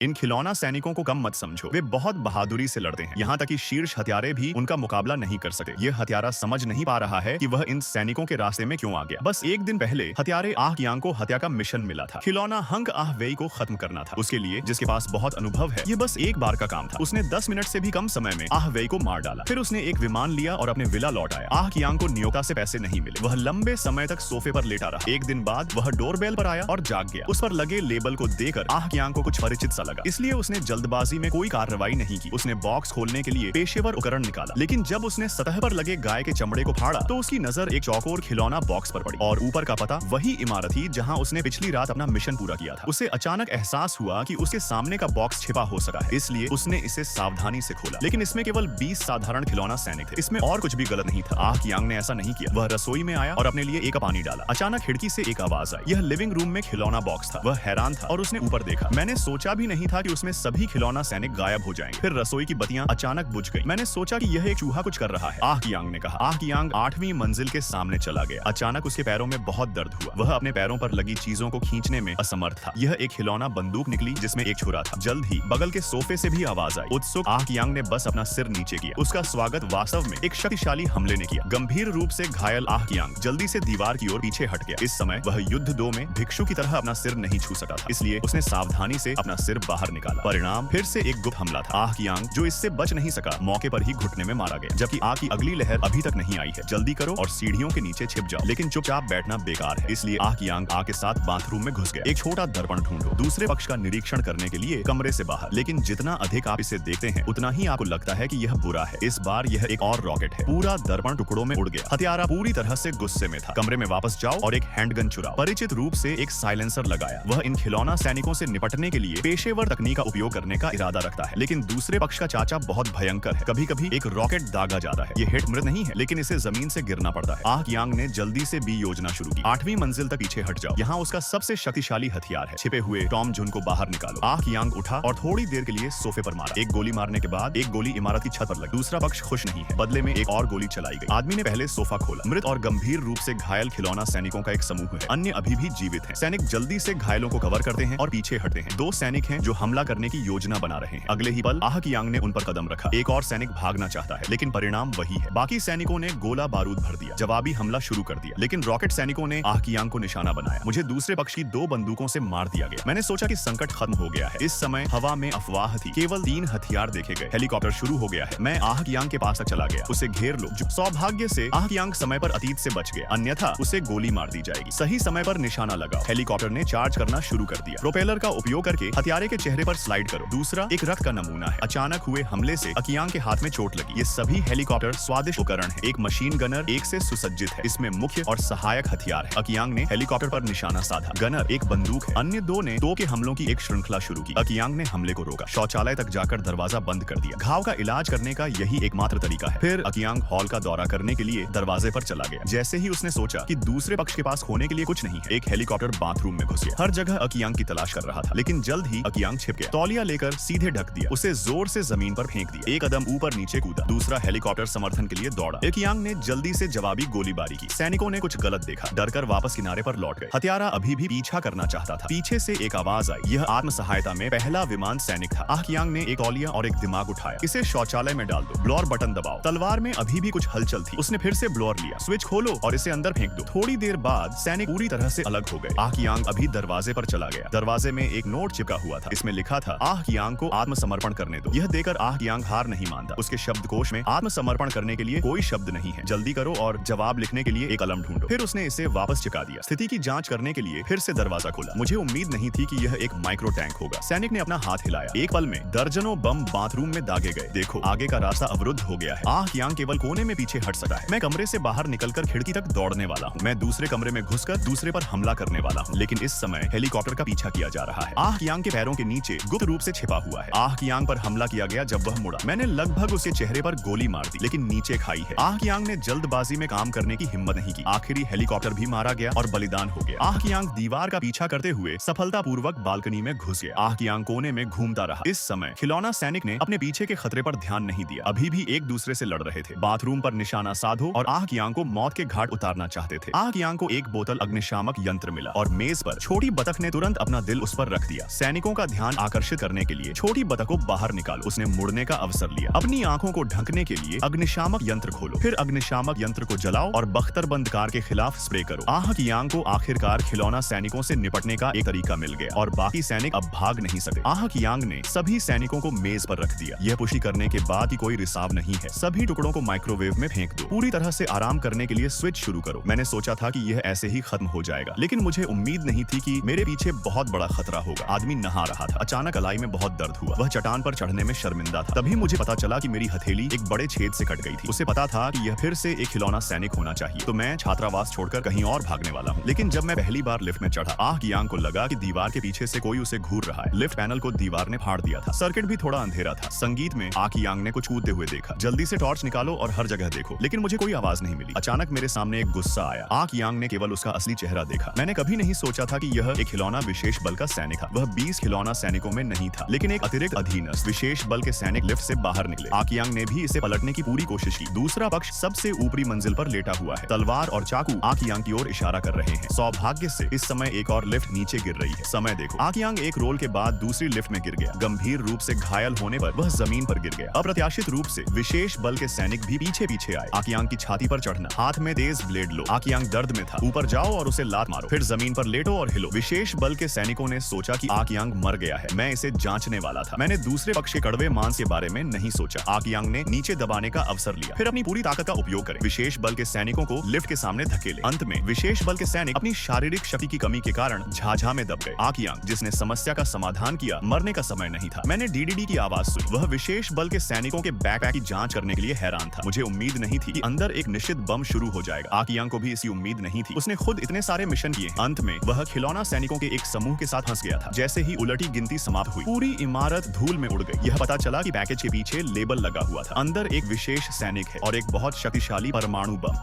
इन खिलौना सैनिकों को कम मत समझो, वे बहुत बहादुरी से लड़ते हैं। यहाँ तक कि शीर्ष हथियारे भी उनका मुकाबला नहीं कर सकते। ये हत्यारा समझ नहीं पा रहा है कि वह इन सैनिकों के रास्ते में क्यों आ गया। बस एक दिन पहले हत्यारे आह कियांग को हत्या का मिशन मिला था। खिलौना हंग आह वेई को खत्म करना था। उसके लिए, जिसके पास बहुत अनुभव है, ये बस एक बार का काम था। उसने 10 मिनट से भी कम समय में आह वेई को मार डाला। फिर उसने एक विमान लिया और अपने विला लौट आया। आह कियांग को नियोक्ता से पैसे नहीं मिले। वह लंबे समय तक सोफे पर लेटा रहा। एक दिन बाद वह डोरबेल पर आया और जाग गया। उस पर लगे लेबल को देखकर आह कियांग को कुछ परिचित सा लगा, इसलिए उसने जल्दबाजी में कोई कार्रवाई नहीं की। उसने बॉक्स खोलने के लिए पेशेवर उपकरण निकाला, लेकिन जब उसने सतह पर लगे गाय के चमड़े को फाड़ा तो उसकी नजर एक चौकोर खिलौना बॉक्स पर पड़ी और ऊपर का पता वही इमारत थी जहां उसने पिछली रात अपना मिशन पूरा किया था। उसे अचानक एहसास हुआ कि उसके सामने का बॉक्स छिपा हो सका है, इसलिए उसने इसे सावधानी से खोला। लेकिन इसमें केवल 20 साधारण खिलौना सैनिक थे। इसमें और कुछ भी गलत नहीं था। आह कियांग ने ऐसा नहीं किया। वह रसोई में आया और अपने लिए एक पानी डाला। अचानक खिड़की से एक आवाज आई। यह लिविंग रूम में खिलौना बॉक्स था। वह हैरान था और उसने ऊपर देखा। मैंने सोचा भी नहीं था कि उसमें सभी खिलौना सैनिक गायब हो जाएंगे। फिर रसोई की बत्तियां अचानक बुझ गई। मैंने सोचा कि यह एक चूहा कुछ कर रहा है, आह कियांग ने कहा। आह कियांग 8वीं मंजिल के सामने चला गया। अचानक उसके पैरों में बहुत दर्द हुआ। वह अपने पैरों पर लगी चीजों को खींचने में असमर्थ था। यह एक खिलौना बंदूक निकली जिसमें एक छुरा था। जल्द ही बगल के सोफे से भी आवाज आई। उत्सुक आह कियांग ने बस अपना सिर नीचे किया। उसका स्वागत वास्तव में एक शक्तिशाली हमले ने किया। गंभीर रूप से घायल आह कियांग जल्दी से दीवार की ओर पीछे हट गया। इस समय वह युद्ध 2 में भिक्षु की तरह अपना सिर नहीं छू सका था, इसलिए उसने सावधानी से अपना सिर बाहर निकाला। परिणाम फिर से एक गुप्त हमला था। आह कियांग, जो इससे बच नहीं सका, मौके पर ही घुटने में मारा गया। जबकि आह की अगली लहर अभी तक नहीं आई है। जल्दी करो और सीढ़ियों के नीचे छिप जाओ, लेकिन चुपचाप बैठना बेकार है। इसलिए आह कियांग आह के साथ बाथरूम में घुस गया। एक छोटा दर्पण ढूंढो, दूसरे पक्ष का निरीक्षण करने के लिए कमरे से बाहर। लेकिन जितना अधिक आप इसे देखते हैं, उतना ही आपको लगता है कि यह बुरा है। इस बार यह एक और रॉकेट है। पूरा दर्पण टुकड़ों में उड़ गया। हत्यारा पूरी तरह से गुस्से में था। कमरे में वापस जाओ और एक हैंडगन चुराओ। परिचित रूप से एक साइलेंसर लगाया। वह इन खिलौना सैनिकों से निपटने के लिए पेशेवर तकनीक का उपयोग करने का इरादा रखता है। लेकिन दूसरे पक्ष का चाचा बहुत भयंकर है। कभी कभी एक रॉकेट दागा जाता है। ये हिट मृत नहीं है, लेकिन इसे जमीन से गिरना पड़ता है। आह कियांग ने जल्दी से बी योजना शुरू की। 8वीं मंजिल तक पीछे हट जाओ। यहाँ उसका सबसे शक्तिशाली हथियार है। छिपे हुए टॉम जुन को बाहर निकालो। आह कियांग उठा और थोड़ी देर के लिए सोफे पर मारा। एक गोली मारने के बाद एक गोली इमारत की छत पर लगी। दूसरा पक्ष खुश नहीं है। बदले में एक और गोली चलाई गई। आदमी ने पहले सोफा खोला। मृत और गंभीर रूप से घायल खिलौना सैनिकों का एक समूह है। अन्य अभी भी जीवित हैं। सैनिक जल्दी से घायलों को कवर करते हैं और पीछे हटते हैं। 2 सैनिक हैं जो हमला करने की योजना बना रहे हैं। अगले ही पल आह कियांग ने उन पर कदम रखा। एक और सैनिक भागना चाहता है, लेकिन परिणाम वही है। बाकी सैनिकों ने गोला बारूद भर दिया, जवाबी हमला शुरू कर दिया। लेकिन रॉकेट सैनिकों ने आह कियांग को निशाना बनाया। मुझे दूसरे पक्ष की 2 बंदूकों से मार दिया गया। मैंने सोचा कि संकट खत्म हो गया है। इस समय हवा में अफवाह थी। केवल 3 हथियार देखे गए। हेलीकॉप्टर शुरू हो गया है। मैं आह कियांग के पास तक चला गया। उसे घेर लो। सौभाग्य से आह कियांग समय पर अतीत से बच गया, अन्यथा उसे गोली मार दी जाएगी। सही समय पर निशाना लगाओ। हेलीकॉप्टर ने चार्ज करना शुरू कर दिया। प्रोपेलर का उपयोग करके हथियारे के चेहरे पर स्लाइड करो। दूसरा एक रक्त का नमूना है। अचानक हुए हमले से कियांग के हाथ में चोट लगी। ये सभी हेलीकॉप्टर स्वादिष्ट उपकरण है। एक मशीन गनर एक से सुसज्जित है। इसमें मुख्य और सहायक हथियार है। कियांग ने हेलीकॉप्टर पर निशाना साधा। गनर एक बंदूक है। अन्य 2 ने 2 के हमलों की एक श्रृंखला शुरू की। कियांग ने हमले को रोका। शौचालय तक जाकर दरवाजा बंद कर दिया। घाव का इलाज करने का यही एकमात्र तरीका है। फिर कियांग हॉल का दौरा करने के लिए दरवाजे पर चला गया। जैसे ही उसने सोचा कि दूसरे पक्ष के पास होने के लिए कुछ नहीं है, एक हेलीकॉप्टर बाथरूम में घुस गया। हर जगह कियांग की तलाश कर रहा था, लेकिन जल्द ही कियांग छिप गया। तौलिया लेकर सीधे ढक दिया। उसे जोर से जमीन पर फेंक दिया। एक कदम ऊपर नीचे कूदा। दूसरा हेलीकॉप्टर समर्थन के लिए दौड़ा। कियांग ने जल्दी से जवाबी गोलीबारी की। सैनिकों ने कुछ गलत देखा, डरकर वापस किनारे पर लौट गए। हत्यारा अभी भी पीछा करना चाहता था। पीछे से एक आवाज आई। यह आत्म सहायता में पहला विमान सैनिक था। आह कियांग ने एक तौलिया और एक दिमाग उठाया। इसे शौचालय में डाल दो। ब्लोअर बटन दबाओ। तलवार में अभी भी कुछ हलचल थी। उसने फिर से ब्लोअर लिया। स्विच खोलो और इसे अंदर फेंक दो। थोड़ी देर बाद सैनिक पूरी तरह से अलग हो गए। आह कियांग अभी दरवाजे पर चला गया। दरवाजे में एक नोट चिपका हुआ था। इसमें लिखा था, आह कियांग को आत्मसमर्पण करने दो। यह देकर आह कियांग हार नहीं मानता। उसके शब्दकोश में आत्मसमर्पण करने के लिए कोई शब्द नहीं है। जल्दी करो और जवाब लिखने के लिए एक कलम ढूंढो। फिर उसने इसे वापस चिपका दिया। स्थिति की जांच करने के लिए फिर से दरवाजा खोला। मुझे उम्मीद नहीं थी कि यह एक माइक्रो टैंक होगा। सैनिक ने अपना हाथ हिलाया। एक पल में दर्जनों बम बाथरूम में दागे गए। देखो, आगे का रास्ता अवरुद्ध हो गया है। आह कियांग केवल कोने में पीछे हट सका है। मैं कमरे से बाहर निकलकर खिड़की तक दौड़ने वाला हूँ। मैं दूसरे कमरे में घुसकर दूसरे पर हमला करने वाला हूँ। लेकिन इस समय हेलीकॉप्टर का पीछा किया जा रहा है। आह कियांग के पैरों के नीचे गुप्त रूप से छिपा हुआ है। आह कियांग पर हमला किया गया जब वह मुड़ा। मैंने लगभग उसके चेहरे पर गोली मार दी, लेकिन नीचे खाई है। आह कियांग ने जल्दबाजी में काम करने की हिम्मत नहीं की। आखिरी हेलीकॉप्टर भी मारा गया और बलिदान हो गया। आह कियांग दीवार का पीछा करते हुए सफलतापूर्वक बालकनी में घुस गया। आह कियांग कोने में घूमता रहा। इस समय खिलौना सैनिक ने अपने पीछे के खतरे पर ध्यान नहीं दिया। अभी भी एक दूसरे से लड़ रहे थे। बाथरूम पर निशाना साधो और आह कियांग को मौत के घाट उतारना चाहते थे। आह कियांग को एक बोतल अग्निशामक यंत्र मिला और मेज पर छोटी बतख ने तुरंत अपना दिल उस पर रख दिया। सैनिकों का ध्यान आकर्षित करने के लिए छोटी बतख को बाहर निकालो। उसने मुड़ने का अवसर लिया। अपनी आंखों को ढकने के लिए अग्निशामक यंत्र खोलो, फिर अग्निशामक यंत्र को जलाओ और बख्तरबंद कार के खिलाफ स्प्रे करो। आह कियांग को आखिरकार खिलौना सैनिकों से निपटने का एक तरीका मिल गया और बाकी सैनिक अब भाग नहीं सके। आह कियांग ने सभी सैनिकों को मेज पर रख दिया। यह पुष्टि करने के बाद कि कोई रिसाव नहीं है। सभी टुकड़ों को माइक्रोवेव में फेंक दो। पूरी तरह से आराम करने के लिए स्विच शुरू करो। मैंने सोचा था कि यह ऐसे ही खत्म हो जाएगा, लेकिन मुझे उम्मीद नहीं थी कि मेरे पीछे बहुत बड़ा खतरा होगा। आदमी नहा रहा था। अचानक कलाई में बहुत दर्द हुआ। वह चट्टान पर चढ़ने में शर्मिंदा था। तभी मुझे पता चला कि मेरी हथेली एक बड़े छेद से कट गई थी। उसे पता था कि यह फिर से एक खिलौना सैनिक होना चाहिए, तो मैं छात्रावास छोड़कर कहीं और भागने वाला हूँ। लेकिन जब मैं पहली बार लिफ्ट में चढ़ा, आह कियांग को लगा कि दीवार के पीछे से कोई उसे घूर रहा है। लिफ्ट पैनल को दीवार ने फाड़ दिया था। सर्किट भी थोड़ा अंधेरा था। संगीत में आह कियांग ने कुछ कूदते हुए देखा। जल्दी से टॉर्च निकालो और हर जगह देखो, लेकिन मुझे कोई आवाज नहीं मिली। अचानक मेरे सामने एक गुस्सा आया। आह कियांग ने केवल उसका असली चेहरा देखा। मैंने कभी नहीं सोचा था कि यह एक खिलौना विशेष बल का सैनिक था। वह 20 खिलौना सैनिकों में नहीं था, लेकिन एक अतिरिक्त अधीनस्थ विशेष बल के सैनिक लिफ्ट से बाहर निकले। आह कियांग ने भी इसे पलटने की पूरी कोशिश की। दूसरा पक्ष सबसे ऊपरी मंजिल पर लेटा हुआ है। तलवार और चाकू आह कियांग की ओर इशारा कर रहे हैं। सौभाग्य से इस समय एक और लिफ्ट नीचे गिर रही है। समय देखो। आह कियांग एक रोल के बाद दूसरी लिफ्ट में गिर गया। गंभीर रूप से घायल होने पर वह जमीन पर गिर गया। अप्रत्याशित रूप से विशेष बल के सैनिक भी पीछे पीछे आए। आह कियांग की छाती पर चढ़ना, हाथ में तेज ब्लेड लो। आह कियांग दर्द में था। ऊपर जाओ और उसे लात मारो, फिर जमीन पर लेटो और हिलो। विशेष बल के सैनिकों ने सोचा कि आह कियांग मर गया है। मैं इसे जांचने वाला था। मैंने दूसरे पक्ष के कड़वे मांस के बारे में नहीं सोचा। आह कियांग ने नीचे दबाने का अवसर लिया, फिर अपनी पूरी ताकत का उपयोग करें। विशेष बल के सैनिकों को लिफ्ट के सामने धकेले। अंत में विशेष बल के सैनिक अपनी शारीरिक शक्ति की कमी के कारण झाझा में दब गए। आह कियांग, जिसने समस्या का समाधान किया, मरने का समय नहीं था। मैंने डीडीडी की आवाज सुनी। वह विशेष बल के सैनिकों के बैकपैक की जांच करने के लिए हैरान था। मुझे उम्मीद नहीं थी कि अंदर एक निश्चित बम शुरू हो जाएगा। आह कियांग को भी इसी उम्मीद नहीं थी। उसने खुद इतने सारे मिशन किए। अंत में वह खिलौना सैनिकों के एक समूह के साथ फंस गया था। जैसे ही उलटी गिनती समाप्त हुई, पूरी इमारत धूल में उड़ गई। यह पता चला कि पैकेज के पीछे लेबल लगा हुआ था। अंदर एक विशेष सैनिक है और एक बहुत शक्तिशाली परमाणु बम।